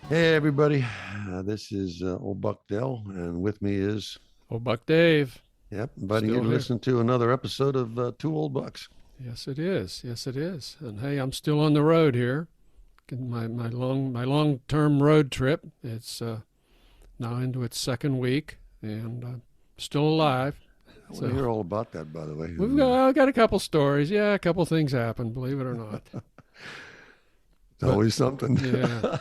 Hey everybody, this is old Buck Dell, and with me is, Oh, Buck Dave, inviting you still to here. listen to another episode of Two Old Bucks. Yes, it is. Yes, it is. And hey, I'm still on the road here. My long term road trip. It's now into its second week, and still alive. I want to So hear all about that, by the way. I got a couple stories. Yeah, a couple things happened. Believe it or not. It's But always something. yeah.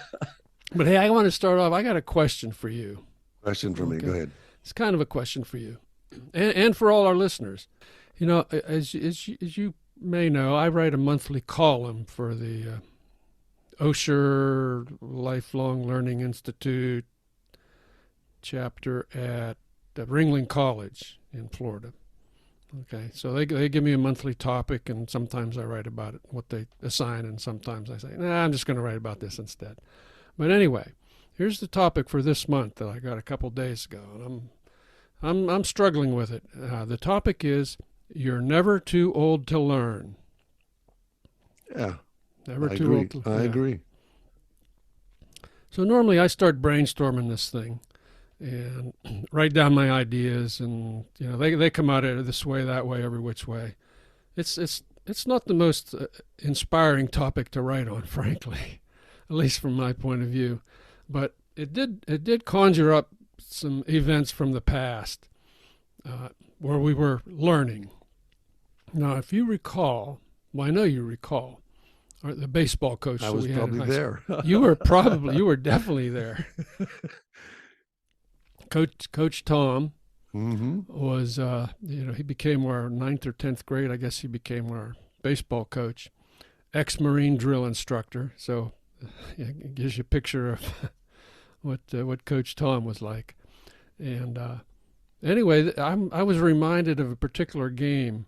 But hey, I want to start off. I got a question for you. Question for me. Go Okay, ahead. it's kind of a question for you, and for all our listeners. As you may know, I write a monthly column for the Osher Lifelong Learning Institute chapter at Ringling College in Florida. Okay, so they give me a monthly topic, and sometimes I write about it, what they assign, and sometimes I say, nah, I'm just going to write about this instead. But anyway, here's the topic for this month that I got a couple days ago, and I'm struggling with it. The topic is you're never too old to learn. Yeah, Never I too old agree. to I yeah. agree. So normally I start brainstorming this thing and write down my ideas, and they come out of this way, that way, every which way. It's not the most inspiring topic to write on, frankly, at least from my point of view. But it did conjure up some events from the past where we were learning. Now, if you recall, well, I know you recall, the baseball coach I that was we had in probably high school. there. You were definitely there. Coach Tom Mm-hmm. was, he became our ninth or 10th grade. I guess he became our baseball coach, ex-Marine drill instructor. So it gives you a picture of what Coach Tom was like. And anyway, I was reminded of a particular game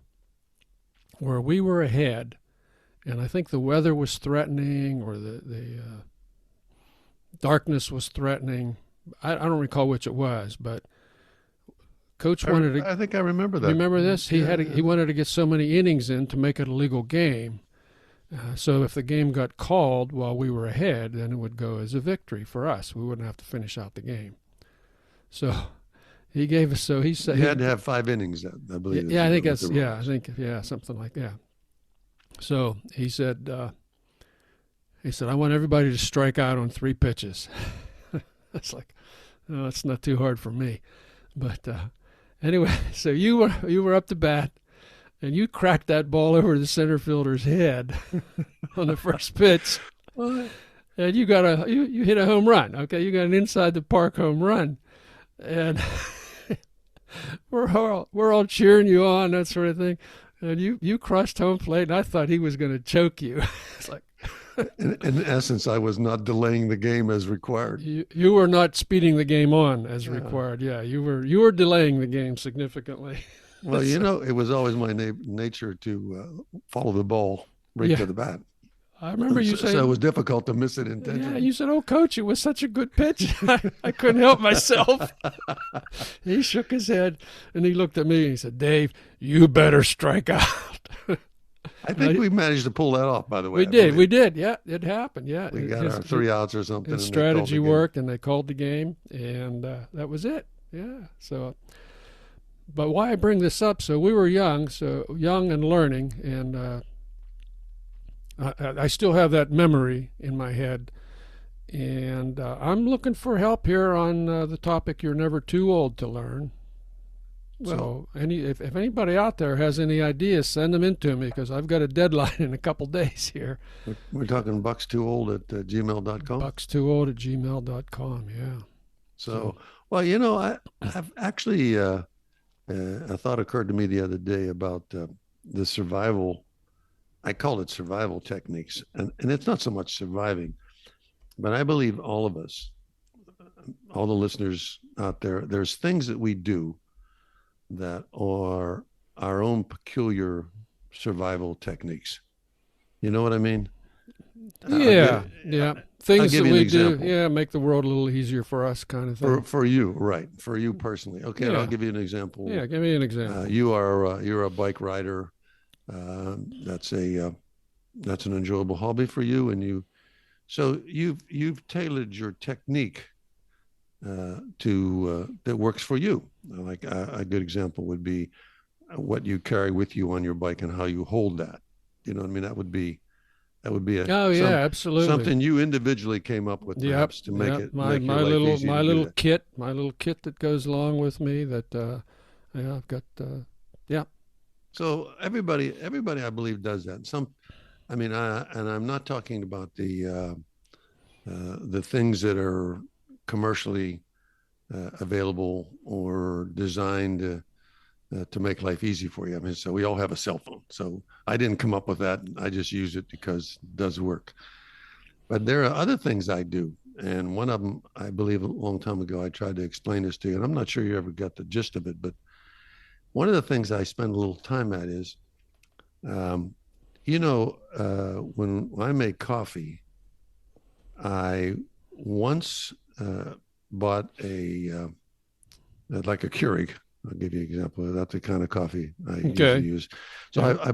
where we were ahead, and I think the weather was threatening, or the darkness was threatening. I don't recall which it was, but Coach wanted to. I think I remember that. Remember this? He Yeah, had yeah. he wanted to get so many innings in to make it a legal game. So if the game got called while we were ahead, then it would go as a victory for us. We wouldn't have to finish out the game. So he gave us. So he said You he. had to have 5 innings, I believe, is Yeah, I think what that's the rule yeah. I is. think yeah, something like that. So he said. He said, I want everybody to strike out on 3 pitches. It's like, oh, it's not too hard for me. But anyway, so you were up to bat, and you cracked that ball over the center fielder's head on the first pitch, What? and you hit a home run. Okay, you got an inside the park home run, and we're all cheering you on, that sort of thing. And you crushed home plate, and I thought he was going to choke you. It's like In essence, I was not delaying the game as required. you were not speeding the game on as Yeah. required. Yeah, you were delaying the game significantly. Well, So, it was always my nature to follow the ball right yeah, to the bat. I remember you So it was saying, difficult to miss it yeah, intentionally. you said, "Oh, coach, it was such a good pitch." I couldn't help myself. He shook his head and he looked at me and he said, "Dave, you better strike out." I think we managed to pull that off, by the way, We I did, believe. we did. Yeah, it happened. Yeah, We got our 3 outs or something, his and they called the strategy game. worked, and they called the game, and that was it. Yeah. So, but why I bring this up? So we were young, and learning, and I still have that memory in my head. And I'm looking for help here on the topic. You're never too old to learn. Well, So, if anybody out there has any ideas, send them in to me because I've got a deadline in a couple days here. we're talking Bucks too old at gmail.com. Buckstwoold@gmail.com. Yeah. So, So, well, I've actually, a thought occurred to me the other day about the survival. I call it survival techniques. And it's not so much surviving, but I believe all of us, all the listeners out there, there's things that we do that are our own peculiar survival techniques. You know what I mean? I'll yeah, give yeah. I'll Things that give you an we do, example yeah, make the world a little easier for us, kind of thing. for you, right? For you personally. Okay, I'll Yeah, give you an example. yeah. Give me an example. You're a bike rider. Uh, that's a that's an enjoyable hobby for you, and So you've tailored your technique to that works for you. Like a good example would be what you carry with you on your bike and how you hold that. You know what I mean? That would be a Oh yeah, absolutely. something you individually came up with, Yep, perhaps to yep. My make your my life little easy to do that. my little kit that goes along with me. That yeah, I've got. Yeah. So everybody, I believe, does that. Some, I mean, and I'm not talking about the things that are commercially available or designed to make life easy for you. I mean, so we all have a cell phone. So I didn't come up with that. I just use it because it does work. But there are other things I do. And one of them, I believe a long time ago, I tried to explain this to you, and I'm not sure you ever got the gist of it. But one of the things I spend a little time at is, um, when I make coffee, I once bought like a Keurig. I'll give you an example. That's the kind of coffee I usually Okay. use. So Yeah. I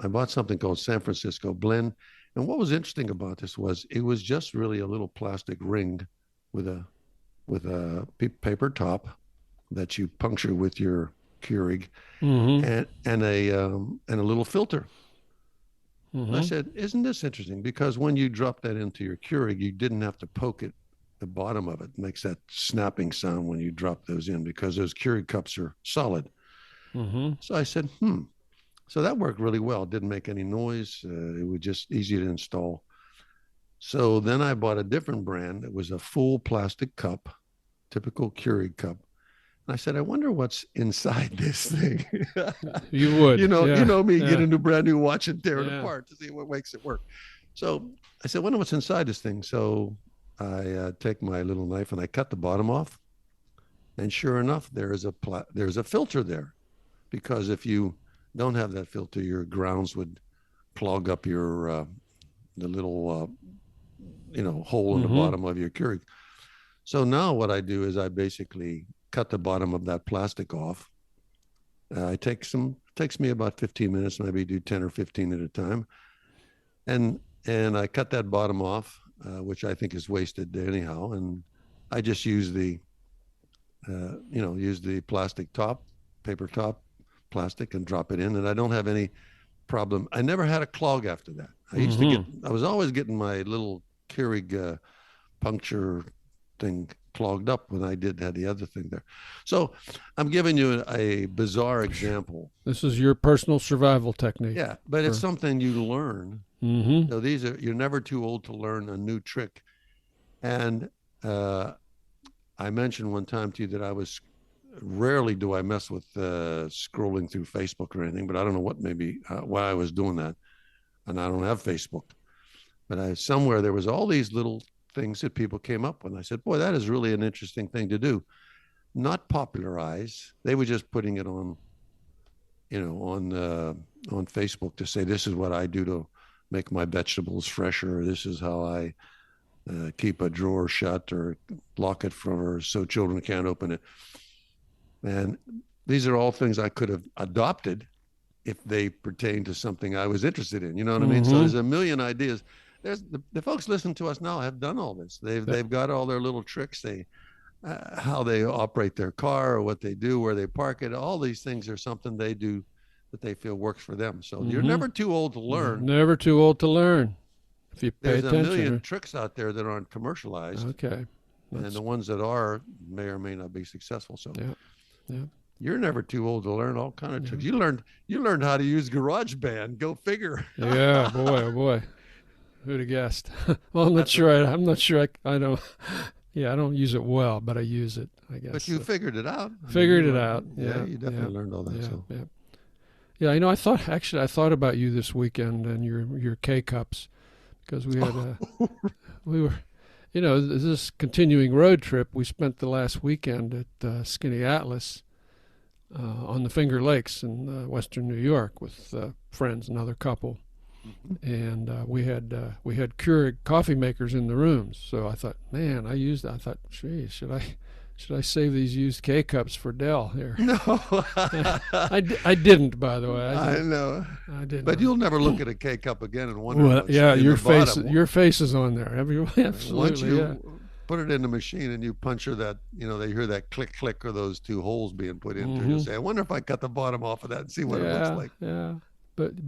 bought something called San Francisco Blend, and what was interesting about this was it was just really a little plastic ring with a paper top that you puncture with your Keurig, Mm-hmm. and a little filter. I Mm-hmm. said, "Isn't this interesting?" Because when you drop that into your Keurig, you didn't have to poke it. The bottom of it makes that snapping sound when you drop those in because those Keurig cups are solid. Mm-hmm. So I said, "Hmm." So that worked really well. It didn't make any noise. It was just easy to install. So then I bought a different brand. It was a full plastic cup, typical Keurig cup. And I said, I wonder what's inside this thing. You would. You Yeah. know me, get Yeah. a brand new watch and tear it Yeah. apart to see what makes it work. So I said, I wonder what's inside this thing. So I take my little knife and I cut the bottom off. And sure enough, there's a filter there because if you don't have that filter, your grounds would clog up your the little hole in the Mm-hmm. bottom of your Keurig. So now what I do is I basically cut the bottom of that plastic off. I take some takes me about 15 minutes, maybe do 10 or 15 at a time, and I cut that bottom off, which I think is wasted anyhow, and I just use use the plastic top, paper top, plastic, and drop it in, and I don't have any problem. I never had a clog after that. Mm-hmm. I was always getting my little Keurig puncture thing clogged up when I did had the other thing there. So I'm giving you a bizarre example. This is your personal survival technique. Yeah, but it's For. something you learn. Mm-hmm. So you're never too old to learn a new trick. And I mentioned one time to you that I was rarely do I mess with scrolling through Facebook or anything, but I don't know what maybe why I was doing that, and I don't have Facebook. But somewhere there was all these little things that people came up with. And I said, "Boy, that is really an interesting thing to do." Not popularize. They were just putting it on, on Facebook to say this is what I do to make my vegetables fresher. This is how I keep a drawer shut or lock it for so children can't open it. And these are all things I could have adopted if they pertain to something I was interested in. You know what I mean? So Mm-hmm. there's a million ideas. There's the folks listening to us now have done all this. They've got all their little tricks. How they operate their car or what they do, where they park it. All these things are something they do that they feel works for them. So you're Mm-hmm. never too old to learn. Never too old to learn if you pay There's a million attention. tricks out there that aren't commercialized, Okay. and That's. the ones that are may or may not be successful. So Yeah. Yeah. you're never too old to learn all kind of Yeah. tricks. You learned how to use GarageBand. Go figure. Yeah. Boy. Oh boy. Who'd have guessed? Well, I'm not That's a, sure. I'm not sure. I don't. Yeah, I don't use it well, but I use it. I guess. but you figured it out. I mean, Figured it out. yeah, Yeah. you Yeah. definitely learned all that. Yeah. So Yeah. Yeah. I thought about you this weekend and your K cups because we were, this continuing road trip. We spent the last weekend at Skinny Atlas on the Finger Lakes in western New York with friends, another couple, and we had Keurig coffee makers in the rooms. So I thought, man, I thought, gee, should I should I save these used K cups for Dell here? No, I didn't, by the way. I know. I did But not. you'll never look at a K cup again and wonder Well, what's yeah, in the bottom. your face is on there. Absolutely, Once you yeah. put it in the machine and you puncture that, they hear that click click or those two holes being put into. You'll Hmm. say, I wonder if I cut the bottom off of that and see what it looks Yeah, like. yeah. But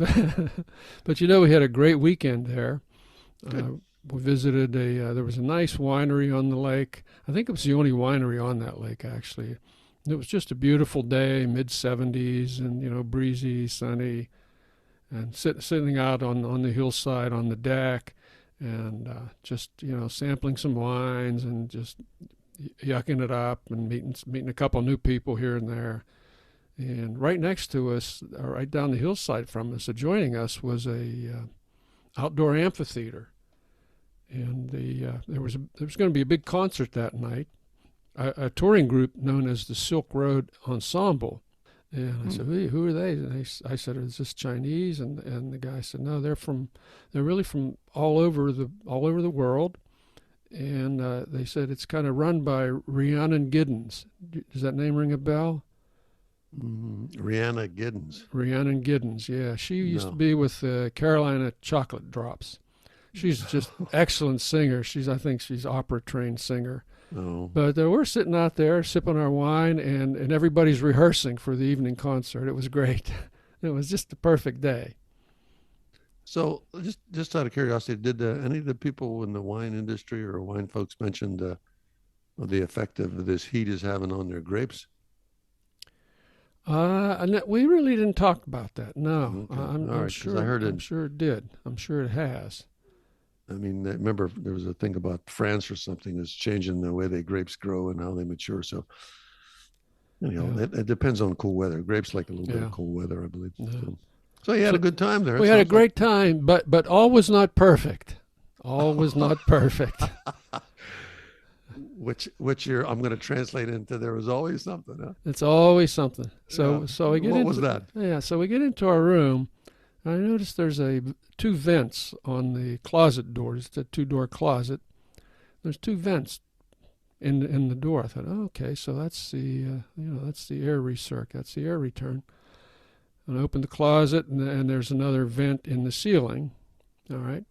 but we had a great weekend there. Good. We visited there was a nice winery on the lake. I think it was the only winery on that lake actually. It was just a beautiful day, mid 70s, and breezy, sunny, and sitting out on the hillside on the deck, and just sampling some wines and just yucking it up and meeting a couple new people here and there. And right next to us, or right down the hillside from us, adjoining us, was a outdoor amphitheater, and there was going to be a big concert that night. A touring group known as the Silk Road Ensemble. And I said, hey, who are they? And I said, is this Chinese? And the guy said, no, they're really from all over the world. And they said it's kind of run by Rhiannon Giddens. Does that name ring a bell? Rihanna Giddens. Rhiannon Giddens, yeah. She used to be with Carolina Chocolate Drops. She's just excellent singer. I think she's opera trained singer. Oh. But we're sitting out there sipping our wine, and everybody's rehearsing for the evening concert. It was great. It was just the perfect day. So just out of curiosity, did any of the people in the wine industry or wine folks mention the effect of this heat is having on their grapes? We really didn't talk about that. No, Okay. I'm All right, 'cause sure. I heard I'm sure it did. I'm sure it has. I mean, I remember there was a thing about France or something that's changing the way the grapes grow and how they mature. So, Yeah. it depends on cool weather. Grapes like a little bit Yeah. of cool weather, I believe. Yeah. So you had a good time there. We had a great time, but all was not perfect. All was not perfect. Which I'm going to translate into there was always something. Huh? It's always something. So Yeah. so we get What into was that? Yeah, so we get into our room. And I noticed there's two vents on the closet doors. It's a two-door closet. There's two vents in the door. I thought, oh, okay, so that's the that's the air recirc. That's the air return. And I opened the closet, and there's another vent in the ceiling. All right.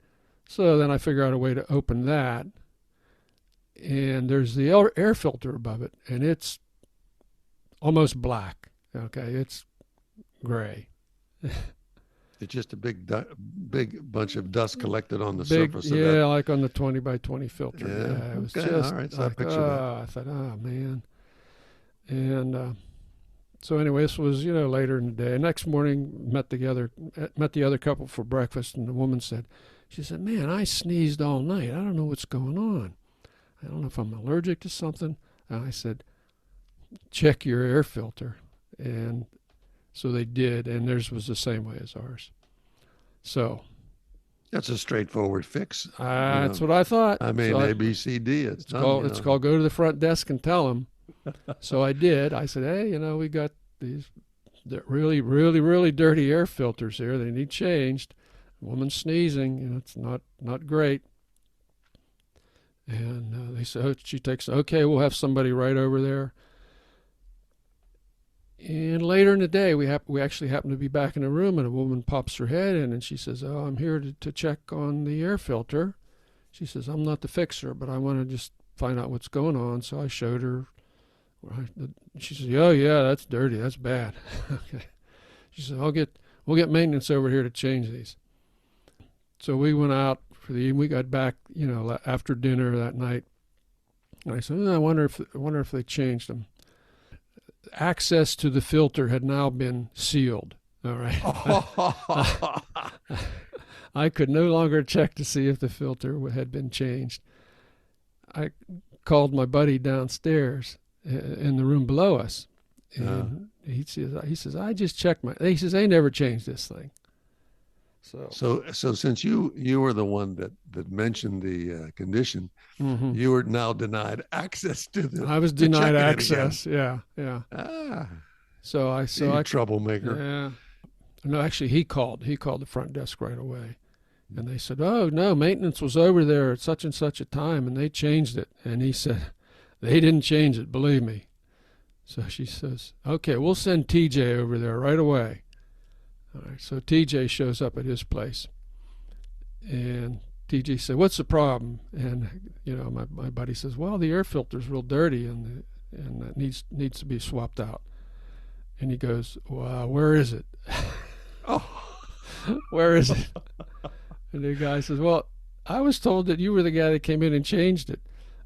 So then I figure out a way to open that, and there's the air filter above it, and it's almost black. Okay, it's gray. It's just a big bunch of dust collected on the surface of that. Yeah, like on the 20 by 20 filter. Yeah, It was okay, just all right, so I like, picture that. I thought, oh man. And so anyway, this was later in the day. Next morning, met the other couple for breakfast, and the woman said, man, I sneezed all night. I don't know what's going on. I don't know if I'm allergic to something. And I said, check your air filter. And so they did, and theirs was the same way as ours. So That's a straightforward fix. that's what I thought. I mean, So A, B, C, D. It's done, it's called go to the front desk and tell them. So I did. I said, hey, we got these really, really, really dirty air filters here. They need changed. Woman sneezing, it's not great. And they said, she takes, okay, we'll have somebody right over there. And later in the day, we actually happen to be back in the room, and a woman pops her head in, and she says, oh, I'm here to check on the air filter. She says, I'm not the fixer, but I want to just find out what's going on. So I showed her. She says, oh, yeah, that's dirty. That's bad. Okay. She said, we'll get maintenance over here to change these. So we went out for the evening. We got back, after dinner that night. And I said, I wonder if they changed them. Access to the filter had now been sealed. All right. I could no longer check to see if the filter had been changed. I called my buddy downstairs in the room below us, and he says, I just checked he says, they never changed this thing. So since you were the one that mentioned the condition, mm-hmm. you were now denied access to the. I was denied access. Yeah. So I troublemaker. Yeah. No, actually, he called the front desk right away, and they said, oh no, maintenance was over there at such and such a time, and they changed it. And he said, They didn't change it, believe me. So she says, okay, we'll send TJ over there right away. All right, so TJ shows up at his place. And TJ said, what's the problem? And, my buddy says, well, the air filter's real dirty and it needs to be swapped out. And he goes, well, where is it? Oh, Where is it? And the guy says, well, I was told that you were the guy that came in and changed it.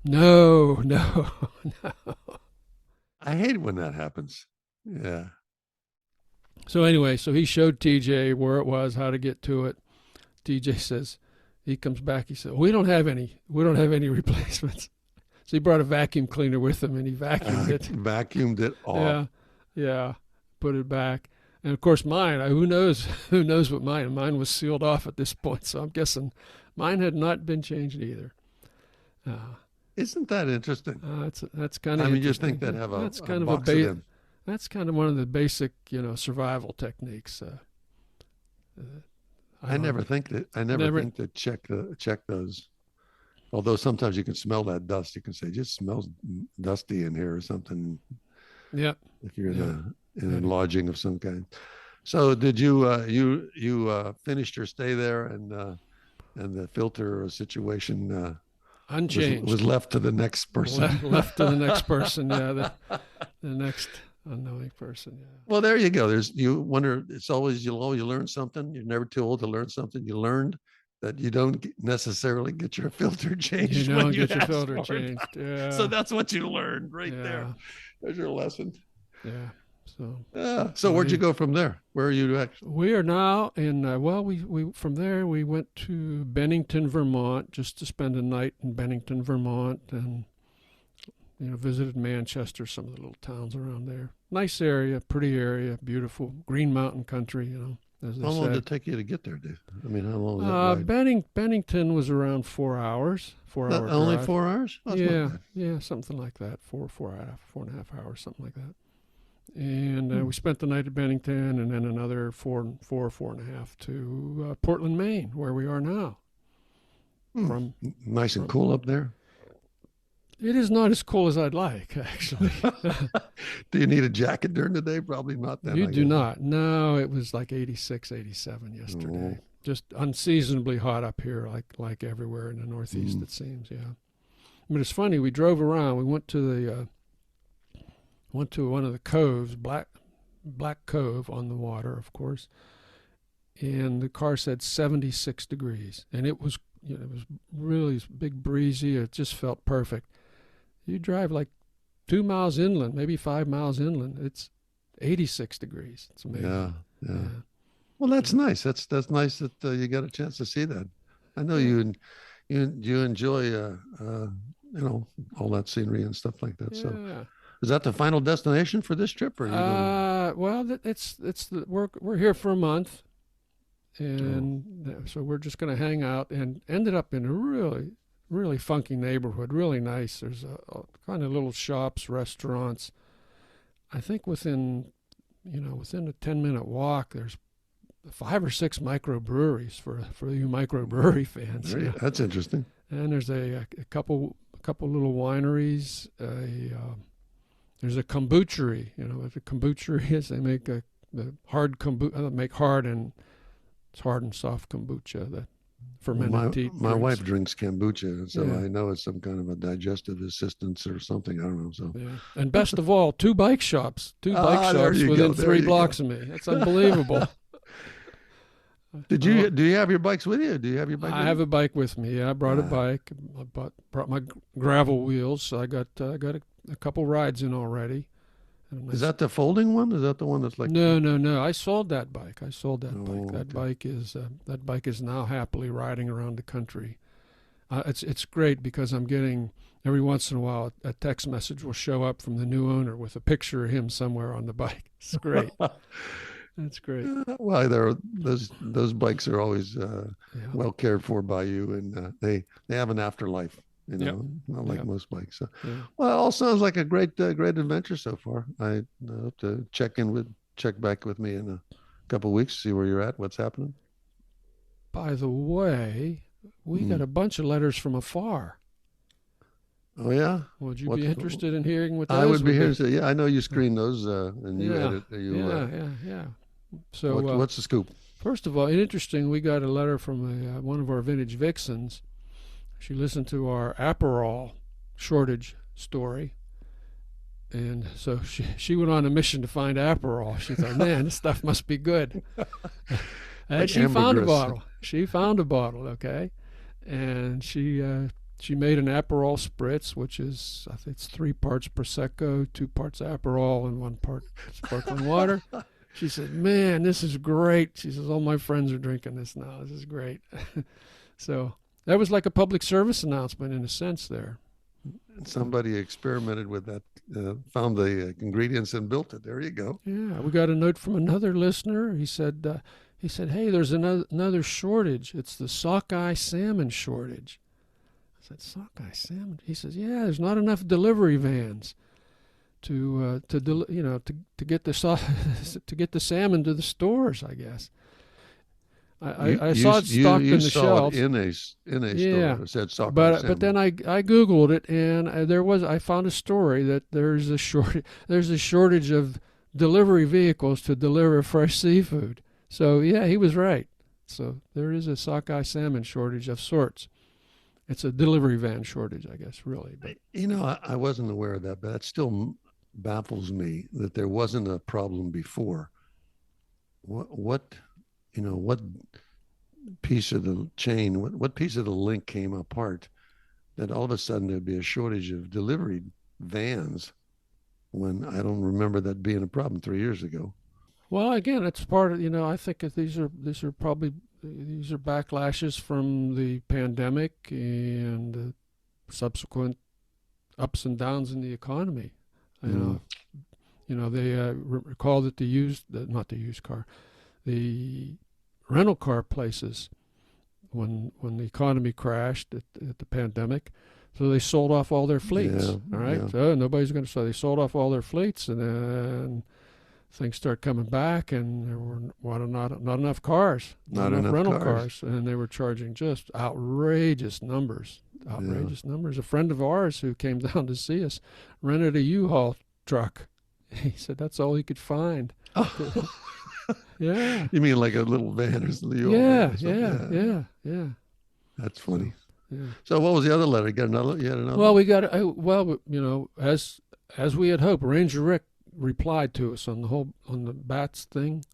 No, no, no. I hate when that happens. Yeah. So anyway, so he showed TJ where it was, how to get to it. TJ says, he comes back, he said, we don't have any replacements. So he brought a vacuum cleaner with him and he vacuumed it. Vacuumed it off. Yeah, yeah, put it back. And of course mine, who knows what mine was sealed off at this point. So I'm guessing mine had not been changed either. Isn't that interesting? That's kind of. I mean, you think that have that's a kind of box of them. That's kind of one of the basic, survival techniques. I never think to check those. Although sometimes you can smell that dust, you can say, "Just smells dusty in here" or something. Yeah. If you're in a lodging of some kind. So, did you finished your stay there, and the filter situation unchanged was left to the next person? Left to the next person. Yeah, the next unknowing person. Yeah. Well, there you go. You wonder. You'll always learn something. You're never too old to learn something. You learned that you don't necessarily get your filter changed. You don't get your ask filter for it. changed. Yeah. So that's what you learned right Yeah. there. There's your lesson. Yeah. So. So where'd you go from there? Where are you actually? We are now in. We from there we went to Bennington, Vermont, just to spend a night in Bennington, Vermont, and visited Manchester, some of the little towns around there. Nice area, pretty area, beautiful Green Mountain country. As they How long say. did it take you to get there, Dave? I mean, how long was that ride? Bennington was around 4 hours. 4 hour only drive. 4 hours? Oh, Yeah, something like that. 4.5 hours, something like that. And we spent the night at Bennington, and then another 4.5 to Portland, Maine, where we are now. Nice and cool up there. It is not as cool as I'd like, actually. Do you need a jacket during the day? Probably not. Then You do not. No, it was like 86, 87 yesterday. Just unseasonably hot up here, like everywhere in the Northeast, it seems. Yeah, but it's funny. We drove around. We went to one of the coves, Black Cove on the water, of course, and the car said 76 degrees, and it was really big breezy. It just felt perfect. You drive like 2 miles inland, maybe 5 miles inland. It's 86 degrees. It's amazing. Yeah. Well, that's nice. That's nice that you got a chance to see that. I know you enjoy all that scenery and stuff like that. Yeah. So, is that the final destination for this trip, or are you going? Well, we're here for a month, and so we're just going to hang out, and ended up in a really, really funky neighborhood, really nice. There's a kind of little shops, restaurants. I think within a 10-minute walk, there's 5 or 6 microbreweries for you microbrewery fans. That's interesting. And there's a couple little wineries. There's a kombuchery. What a kombuchery is, they make the hard kombucha. Make hard and soft kombucha. The fermented my wife drinks kombucha, so I know it's some kind of a digestive assistance or something. I don't know. So and best of all, 2 bike shops. 2 bike shops within 3 blocks of me. That's unbelievable. Do you have your bikes with you? Do you have your bike? I have a bike with me. Yeah, I brought a bike. I brought my gravel wheels. So I got a couple rides in already. Is that the folding one? Is that the one that's like? No. I sold that bike. Bike. That bike is now happily riding around the country. It's great because I'm getting every once in a while a text message will show up from the new owner with a picture of him somewhere on the bike. It's great. That's great. Well, those bikes are always well cared for by you, and they have an afterlife. Not like most bikes. So, well, it all sounds like a great adventure so far. I hope to check back with me in a couple of weeks, see where you're at, what's happening. By the way, we got a bunch of letters from Afar. Oh yeah. Would you What be interested in hearing what I those would be would here be? to say, yeah, I know you screen those and you Yeah, edit. You yeah. So what's the scoop? first of all, interesting. We got a letter from one of our vintage Vixens. She listened to our Aperol shortage story, and so she went on a mission to find Aperol. She thought, man, this stuff must be good. And Like she found a ambergris. bottle. She found a bottle, okay, and she made an Aperol spritz, which is I think it's 3 parts prosecco, 2 parts Aperol, and 1 part sparkling water. She said, "Man, this is great." She says, "All my friends are drinking this now. This is great." So that was like a public service announcement in a sense there. Somebody experimented with that, found the ingredients and built it. There you go. Yeah, we got a note from another listener. He said, "Hey, there's another shortage. It's the sockeye salmon shortage." I said, "Sockeye salmon?" He says, "Yeah, there's not enough delivery vans to get the to get the salmon to the stores, I guess." I saw it stocked in the shelves. In a Yeah, store. It said sockeye but then salmon. I googled it, and I found a story that there's a shortage of delivery vehicles to deliver fresh seafood. So yeah, he was right. So there is a sockeye salmon shortage of sorts. It's a delivery van shortage, I guess, really. But I wasn't aware of that, but that still baffles me that there wasn't a problem before. What what piece of the chain, what piece of the link came apart that all of a sudden there'd be a shortage of delivery vans when I don't remember that being a problem 3 years ago. well, again, it's part of I think that these are backlashes from the pandemic and the subsequent ups and downs in the economy. You Mm. know, they recall that not the used car, the rental car places when the economy crashed at the pandemic. So they sold off all their fleets. Yeah, All right, yeah, so nobody's going to. So they sold off all their fleets, and then things start coming back, and there were not enough cars, not not enough enough rental cars. cars, and they were charging just outrageous numbers. Yeah. Outrageous numbers. A friend of ours who came down to see us rented a U-Haul truck. He said that's all he could find. Oh, Yeah, you mean like a little van or something? yeah, Or something? yeah, Yeah, yeah, yeah. that's So, funny. yeah. So what was the other letter? You had another Well, one? we got as we had hoped, Ranger Rick replied to us on the bats thing,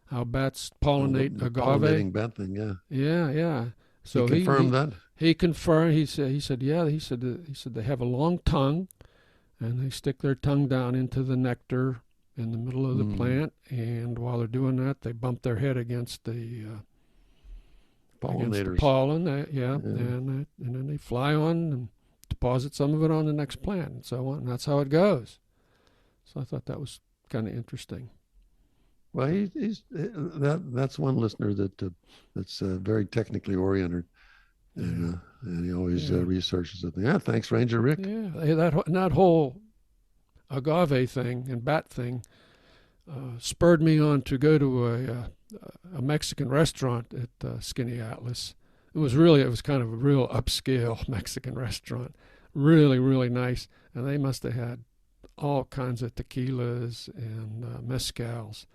how bats Oh, pollinate the agave. pollinating bat thing. Yeah, Yeah, yeah. he So confirmed that. he confirmed. He said yeah. He said they have a long tongue, and they stick their tongue down into the nectar in the middle of the Mm. plant, and while they're doing that, they bump their head against the Pollinators. pollen. Yeah, Yeah. and then they fly on and deposit some of it on the next plant, and so on. And that's how it goes. So I thought that was kind of interesting. Well, he's that's one listener that's very technically oriented, Yeah, and he always yeah, researches something. Yeah, thanks, Ranger Rick. yeah. That whole agave thing and bat thing spurred me on to go to a Mexican restaurant at Skinny Atlas. It was kind of a real upscale Mexican restaurant, really really nice, and they must have had all kinds of tequilas and mezcals.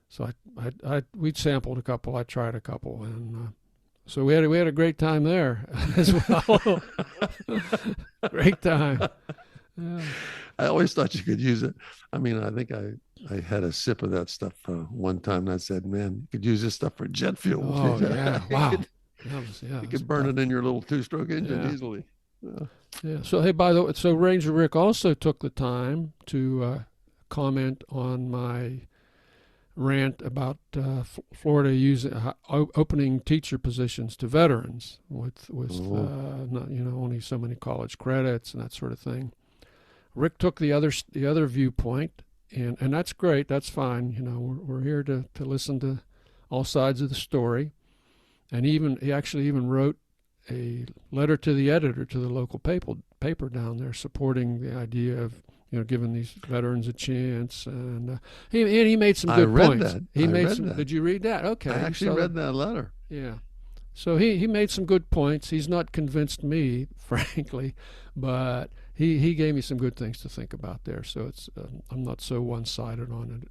So we sampled a couple. I tried a couple, and so we had a great time there as well. Great time. Yeah. I always thought you could use it. I mean, I think I had a sip of that stuff one time, and I said, "Man, you could use this stuff for jet fuel. Oh yeah! Wow. you That was could burn it in your little two-stroke engine yeah. easily." Yeah. So hey, by the way, so Ranger Rick also took the time to comment on my rant about Florida using opening teacher positions to veterans with Oh, not, only so many college credits and that sort of thing. Rick took the other viewpoint, and that's great. That's fine. We're here to listen to all sides of the story, and he actually even wrote a letter to the editor to the local paper down there supporting the idea of giving these veterans a chance, and he made some I good read points. that. He I made read some. that. Did you read that? Okay, I actually read that letter. Yeah. So he made some good points. He's not convinced me, frankly, but he gave me some good things to think about there. So it's I'm not so one sided on it.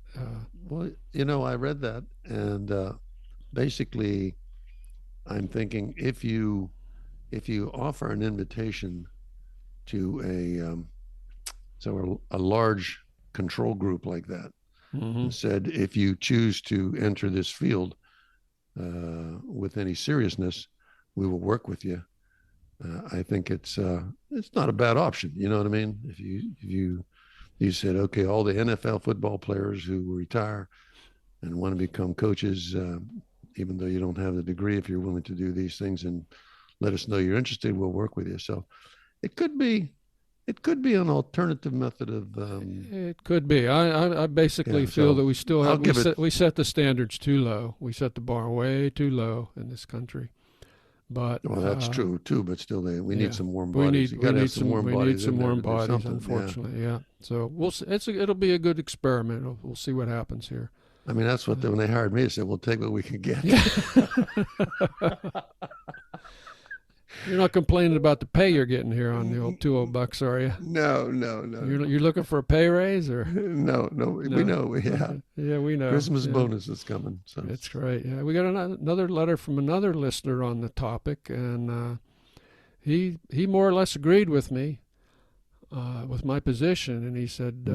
Well, you know, I read that, and basically, I'm thinking if you offer an invitation to a large control group like that, Mm-hmm. and said, if you choose to enter this field with any seriousness, we will work with you. I think it's not a bad option. You know what I mean? If you said, okay, all the NFL football players who retire and want to become coaches, even though you don't have the degree, if you're willing to do these things and let us know you're interested, we'll work with you. So it could be it could be an alternative method of It could be. I basically yeah. feel So that we still I'll have give it. we set the standards too low. We set the bar way too low in this country. But Well, that's true too, but still, we need yeah, some warm bodies. You got to have some warm we need bodies some in there warm to do bodies. something. Yeah, Unfortunately, yeah. So we'll see. It'll be a good experiment. We'll see what happens here. I mean that's what when they hired me, they said we'll take what we can get. Yeah. You're not complaining about the pay you're getting here on the old 2 bucks, are you? No, no, no, You're looking for a pay raise or no, no. We no? know. Yeah, Okay. Yeah, we know. Christmas Yeah. bonus is coming. So It's great. Yeah, we got another letter from another listener on the topic, and he more or less agreed with me with my position, and he said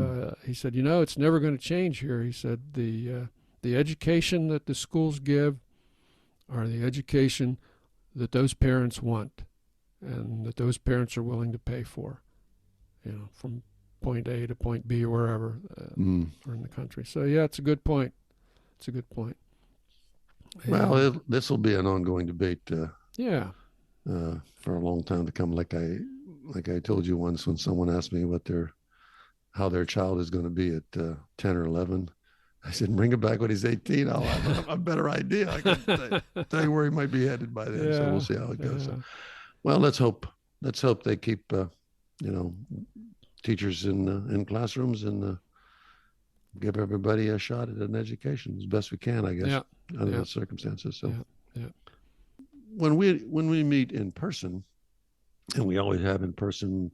it's never going to change here. He said the education that the schools give are the education that those parents want, and that those parents are willing to pay for. From point A to point B or wherever or in the country. So yeah, it's a good point. It's a good point. Well, this will be an ongoing debate. Yeah. For a long time to come. Like I told you once when someone asked me how their child is going to be at 10 or 11, I said, bring it back when he's 18. I'll have a better idea. I can tell you where he might be headed by then. Yeah. So we'll see how it goes. Yeah. So, well, let's hope they keep, teachers in classrooms and give everybody a shot at an education as best we can, I guess, Yeah. under the circumstances. So Yeah. when we meet in person, and we always have in person,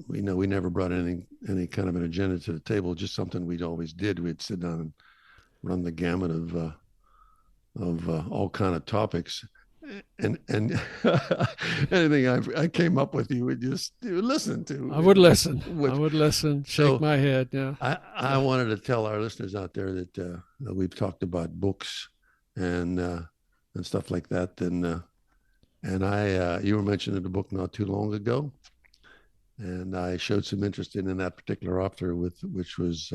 we never brought any kind of an agenda to the table, just something we'd always did. We'd sit down and run the gamut of all kind of topics, and anything I came up with, you would just listen to. I would listen. Shake my head. Yeah. I wanted to tell our listeners out there that we've talked about books and stuff like that, and I you were mentioning the book not too long ago, and I showed some interest in that particular author, which was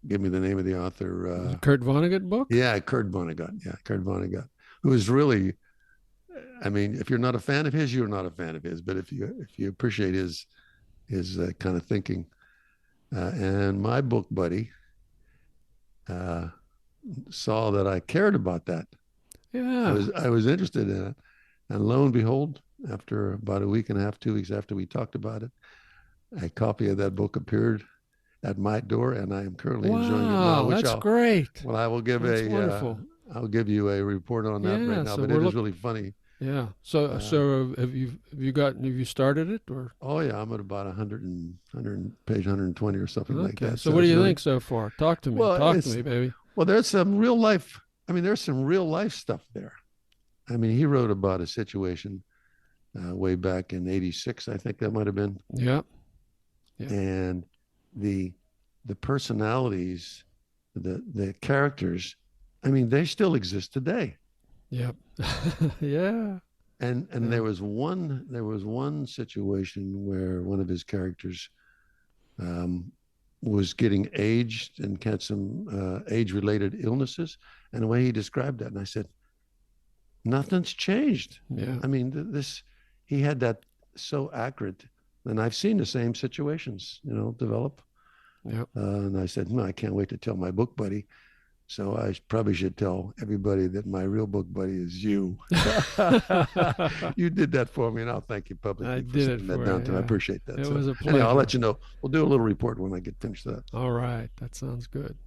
give me the name of the author. Kurt Vonnegut book? Yeah, Kurt Vonnegut. Yeah, Kurt Vonnegut, who is really, I mean, if you're not a fan of his, you're not a fan of his. But if you appreciate his kind of thinking, and my book buddy saw that I cared about that. Yeah. I was interested in it, and lo and behold, after about a week and a half, 2 weeks after we talked about it, a copy of that book appeared at my door, and I am currently enjoying it now. Wow, that's great. Well, I will give wonderful. I'll give you a report on that right now. So but it is really funny. Yeah. So have you started it or? Oh yeah, I'm at about 100 page 120 or something like that. So what do you think so far? Talk to me. Well, Talk to me, baby. Well, there's some real life. I mean, there's some real life stuff there. I mean, he wrote about a situation way back in '86, I think that might have been. Yeah. And the personalities, the characters, I mean, they still exist today. Yep. Yeah. And there was one situation where one of his characters was getting aged and had some age-related illnesses, and the way he described that, and I said, nothing's changed. Yeah. I mean, he had that so accurate, and I've seen the same situations, develop. Yeah. And I said, I can't wait to tell my book buddy. So I probably should tell everybody that my real book buddy is you. You did that for me, and I'll thank you publicly. I did it for you. Yeah. I appreciate that. It was a pleasure. Anyhow, I'll let you know. We'll do a little report when I get finished that. All right. That sounds good.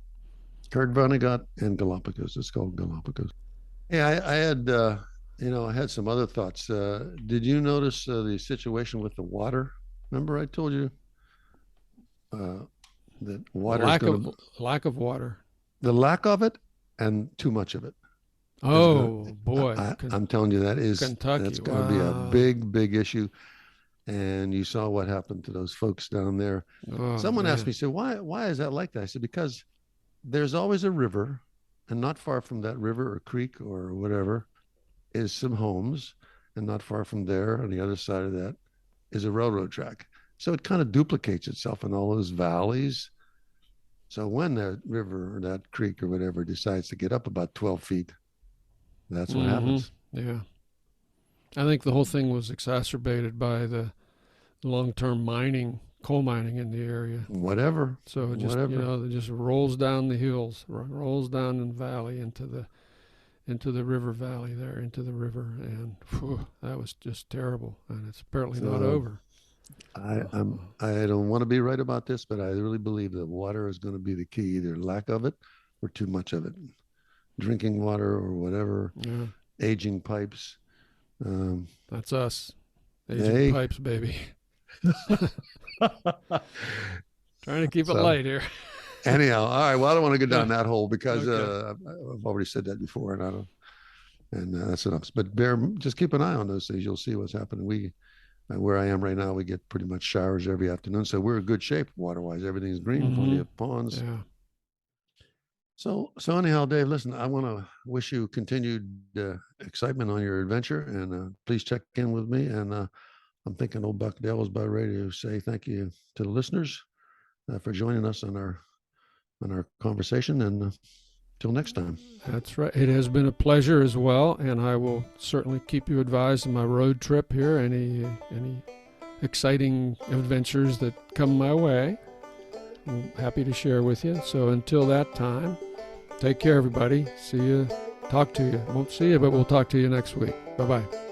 Kurt Vonnegut and Galapagos. It's called Galapagos. Yeah, I had I had some other thoughts. Did you notice the situation with the water? Remember, I told you uh, that water is Lack going of to, lack of water. the lack of it and too much of it is going Oh to, boy, I'm telling you, Kentucky. that's going to be a Wow. big, big issue. And you saw what happened to those folks down there. Oh Someone asked man. me, said, why is that like that? I said, because there's always a river, and not far from that river or creek or whatever is some homes, and not far from there on the other side of that is a railroad track. So it kind of duplicates itself in all those valleys. So when that river or that creek or whatever decides to get up about 12 feet, that's what Mm-hmm. happens. Yeah. I think the whole thing was exacerbated by the long-term mining, coal mining in the area. Whatever, So it just, whatever. it just rolls down the hills, rolls down in the valley into the river valley there, into the river, and phew, that was just terrible. And it's apparently not So over. I don't want to be right about this, but I really believe that water is going to be the key, either lack of it or too much of it. Drinking water or whatever, Yeah, aging pipes. Um, that's us, aging hey, pipes, baby. Trying to keep it so light here. anyhow, all right. Well, I don't want to go down that hole because Okay. I've already said that before, and I don't, and that's enough. But just keep an eye on those things. You'll see what's happening. Where I am right now, we get pretty much showers every afternoon, so we're in good shape water-wise. Everything's green, plenty Mm-hmm. of ponds. Yeah. So anyhow, Dave, listen, I want to wish you continued excitement on your adventure, and please check in with me. And I'm thinking old Buck Dale is about ready to say thank you to the listeners for joining us on our conversation. And till next time. That's right. It has been a pleasure as well, and I will certainly keep you advised of my road trip here. Any exciting adventures that come my way, I'm happy to share with you. So until that time, take care, everybody. See you. Talk to you. Won't see you, but we'll talk to you next week. Bye bye.